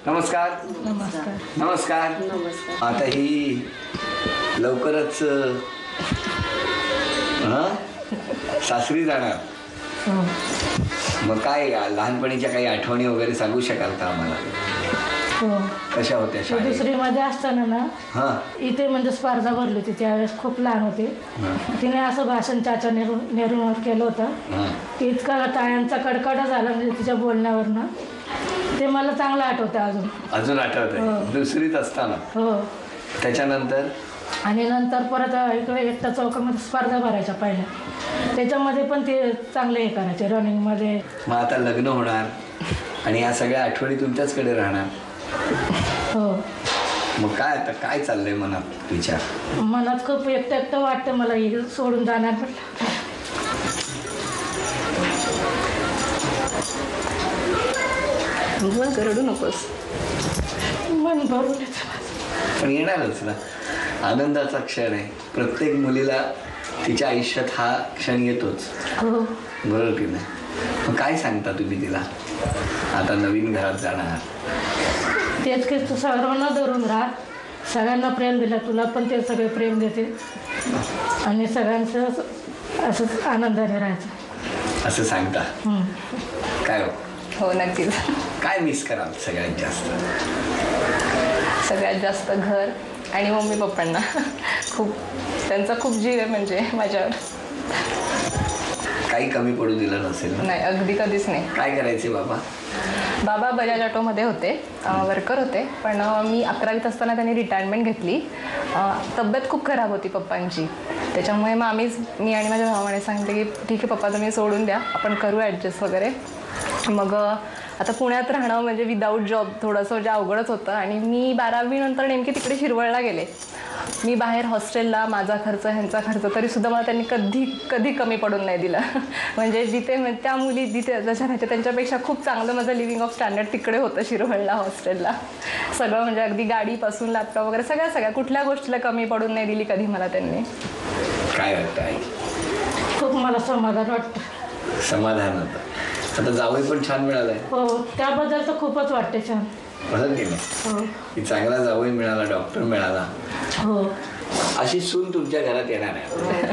नमस्कार. नमस्कार. नमस्कार. नमस्कार. आता ही लवकरच सासरी जाणार. मग काय लहानपणीच्या काही आठवणी वगैरे सांगू शकाल का आम्हाला? हो. कशा होत्या शाळेत? दुसरीमध्ये असताना ना इथे म्हणजे स्पर्धा भरली होती, त्यावेळेस खूप लहान होते. तिने असं भाषण चाचा नेहरूंवर केलं होतं की इतका टाळ्यांचा कडकड झाला म्हणजे तिच्या बोलण्यावरनं. ते मला चांगलं आठवतं अजून आठवतंय. दुसरीत असताना. हो. त्याच्यानंतर आणि नंतर परत इकडे एकटा चौकामध्ये स्पर्धा भरायच्या पहिल्या, त्याच्यामध्ये पण ते चांगले हे करायचे रनिंगमध्ये. मग आता लग्न होणार आणि या सगळ्या आठवणी तुमच्याचकडे राहणार. हो. मग काय आता काय चाललंय मनात विचार? मनात खूप एकटं एकटं वाटतं मला, ही सोडून जाणार पण. मन रडू नकोस. मन भरून पण येणारच ना. आनंदाचा क्षण आहे. प्रत्येक मुलीला तिच्या आयुष्यात हा क्षण येतोच. हो. बरोबर की नाही? मग काय सांगता तुम्ही तिला? आता नवीन घरात जाणार. तेच की तू सर्वांना धरून राहा, सगळ्यांना प्रेम दिलं तुला पण ते सगळे प्रेम देते आणि सगळ्यांचं असंच आनंदाने राहायचं असं सांगता. काय हो नक्कीच. काय मिस कराल सगळ्यात जास्त? सगळ्यात जास्त घर आणि मम्मी पप्पांना. खूप त्यांचा खूप जीव आहे म्हणजे माझ्यावर. काही कमी पडू दिलं नसेल ना? नाही, अगदी कधीच नाही. काय करायचे बाबा? बाबा बजाज ऑटोमध्ये होते, वर्कर होते. पण मी 11वीत असताना त्यांनी रिटायरमेंट घेतली. तब्येत खूप खराब होती पप्पांची, त्याच्यामुळे मग मी आणि माझ्या भावाने सांगितलं की ठीक आहे पप्पा तुम्ही सोडून द्या, आपण करू ॲडजस्ट वगैरे. मग आता पुण्यात राहणं म्हणजे विदाऊट जॉब थोडंसं म्हणजे अवघडच होतं. आणि मी 12वी नंतर नेमकी तिकडे शिरवळला गेले. मी बाहेर हॉस्टेलला माझा खर्च ह्यांचा खर्च तरीसुद्धा मला त्यांनी कधी कमी पडून नाही दिला. म्हणजे जिथे त्या मुली जिथे जशा राहायच्या त्यांच्यापेक्षा खूप चांगलं माझं लिव्हिंग ऑफ स्टँडर्ड तिकडे होतं शिरवळला हॉस्टेलला. सगळं म्हणजे अगदी गाडीपासून लॅपटॉप वगैरे सगळ्या कुठल्या गोष्टीला कमी पडून नाही दिली कधी मला त्यांनी. काय वाटतं आई? खूप मला समाधान वाटतं. समाधान होतं. आता जावई पण छान मिळालाय. हो, त्याबद्दल तर खूपच वाटते छान. बरं की नाही? हो. की चांगला जावई मिळाला, डॉक्टर मिळाला. हो. अशी सून तुमच्या घरात येणार आहे.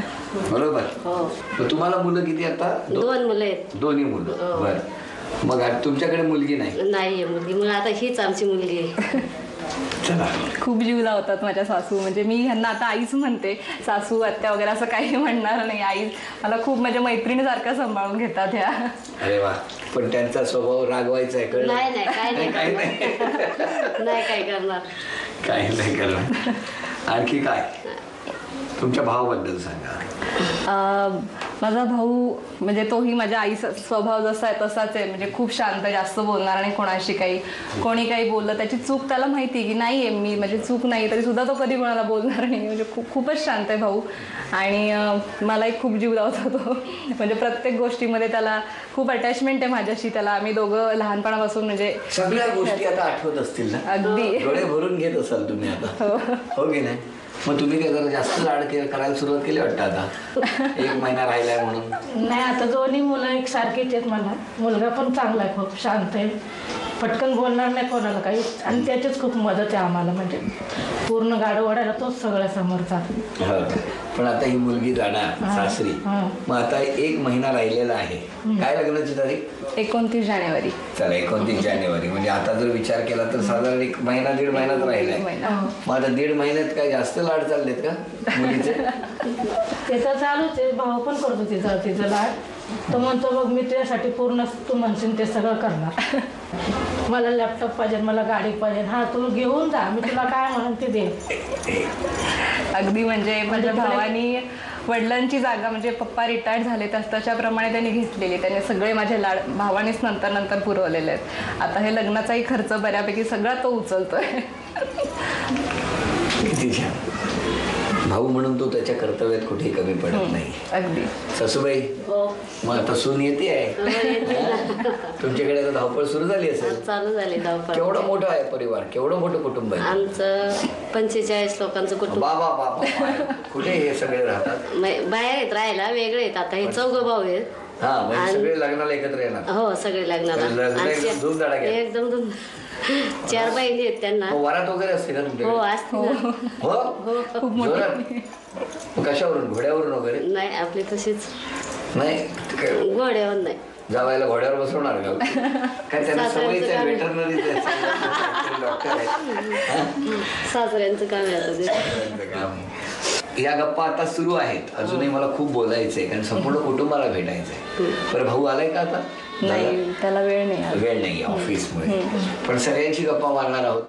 बरोबर. मग तुम्हाला मुलं किती आता? 2 मुलं आहेत. दोन्ही मुलं. बरं. मग तुमच्याकडे मुलगी नाही? नाही मुलगी. मग आता हीच आमची मुलगी आहे. चला. खूप जीव लावतात माझ्या सासू. म्हणजे मी ह्यांना आता आईच म्हणते, सासू आत्या वगैरे असं काही म्हणणार नाही. आई मला खूप माझ्या मैत्रिणीसारखं सांभाळून घेतात ह्या. अरे वा. पण त्यांचा स्वभाव रागवायचा आहे कळलं? नाही नाही काय नाही काय नाही. नाही काय करणार. काय नाही करणार. आणखी काय तुमच्या भावाबद्दल सांगा. माझा भाऊ म्हणजे तोही माझ्या आई स्वभाव जसा आहे तसाच आहे. म्हणजे खूप शांत, जास्त बोलणार नाही कोणाशी. कोणी काही बोललं त्याची चूक त्याला माहिती की नाही आहे मी, म्हणजे चूक नाही तरी सुद्धा तो कधी कोणाला बोलणार नाही. म्हणजे खूपच शांत आहे भाऊ. आणि मलाही खूप जीव लावतो तो. म्हणजे प्रत्येक गोष्टीमध्ये त्याला खूप अटॅचमेंट आहे माझ्याशी. त्याला आम्ही दोघं लहानपणापासून म्हणजे सगळ्या गोष्टी आता आठवत असतील ना? अगदी डोळे भरून घेत असाल तुम्ही आता. हो की नाही? मग तुम्ही काय जरा जास्त लाड करायला सुरुवात केली वाटतं आता? 1 महिना राहिलाय म्हणून. नाही, आता दोन्ही मुलं एकसारखीच आहेत मला. मुलगा पण चांगला आहे, खूप शांत आहे, पटकन बोलणार नाही कोणाला काही. आणि त्याचीच खूप मदत आहे आम्हाला. म्हणजे पूर्ण गाडं ओढायला तोच सगळ्या समोरचा. पण आता ही मुलगी जाणार सासरी. मग आता 1 महिना राहिलेला आहे. काय लग्नाची तारीख? 29 जानेवारी. चला 29 जानेवारी. म्हणजे आता जर विचार केला तर साधारण 1 महिना 1.5 महिनाच राहिलाय. मग आता 1.5 महिन्यात काय जास्त लाड चाललेत का मुलीचे? ते तर चालूच आहे. भाऊ पण करतो तिचं लाड. तो म्हणतो बघ मी तुझ्यासाठी पूर्ण तू म्हणशील ते सगळं करणार. मला लॅपटॉप पाहिजे, मला गाडी पाहिजे. हा तू घेऊन जा, मी तुला काय म्हणून ते दे. अगदी म्हणजे माझ्या भावानी वडिलांची जागा म्हणजे पप्पा रिटायर्ड झाले तशाप्रमाणे त्यांनी घेतलेली. त्याने सगळे माझे लाड भावानेच नंतर पुरवलेले आहेत. आता हे लग्नाचाही खर्च बऱ्यापैकी सगळा तो उचलतोय. किती छान. भाऊ म्हणून तो त्याच्या कर्तव्यात कुठेही कमी पडत नाही. अगदी. सासूबाई मग आता सून येते आहे. तुमच्याकडे आता धावपळ सुरू झाली असेल? चालू झाली धावपळ. केवढं मोठं आहे परिवार? केवढं मोठं कुटुंब आहे? आमचं 45 लोकांचं कुटुंब. बाबा बाबा. कुठे हे सगळे राहतात? बाहेर आहेत राहायला, वेगळे आहेत. आता हे 4 भाऊ आहेत. हा म्हणजे सगळे लग्नाला एकत्र येणार. हो सगळे लग्नाला लग्न आणि एकदम धूमधडाक्यात. एकदम 4 बहिणी आहेत त्यांना. मग वरात वगैरे असते का हो तुमच्याकडे? असते ना. हो जोरात? मग कशावरून, घोड्यावरून वगैरे? नाही आपली तशीच नाही काय घोड्यावर नाही. जावायला घोड्यावर बसवणार का? काय त्यांना सासऱ्यांचं सवयीचं काम. वेटरनरी डॉक्टर आहे. सासऱ्यांचं काम आहे आता ते. सासऱ्यांचं काम. या गप्पा आता सुरू आहेत. अजूनही मला खूप बोलायचंय कारण संपूर्ण कुटुंबाला भेटायचंय. बरं भाऊ आलाय का आता? नाही त्याला वेळ नाही आज. वेळ नाही ऑफिसमुळे, पण सगळ्यांची गप्पा मारणार आहोत.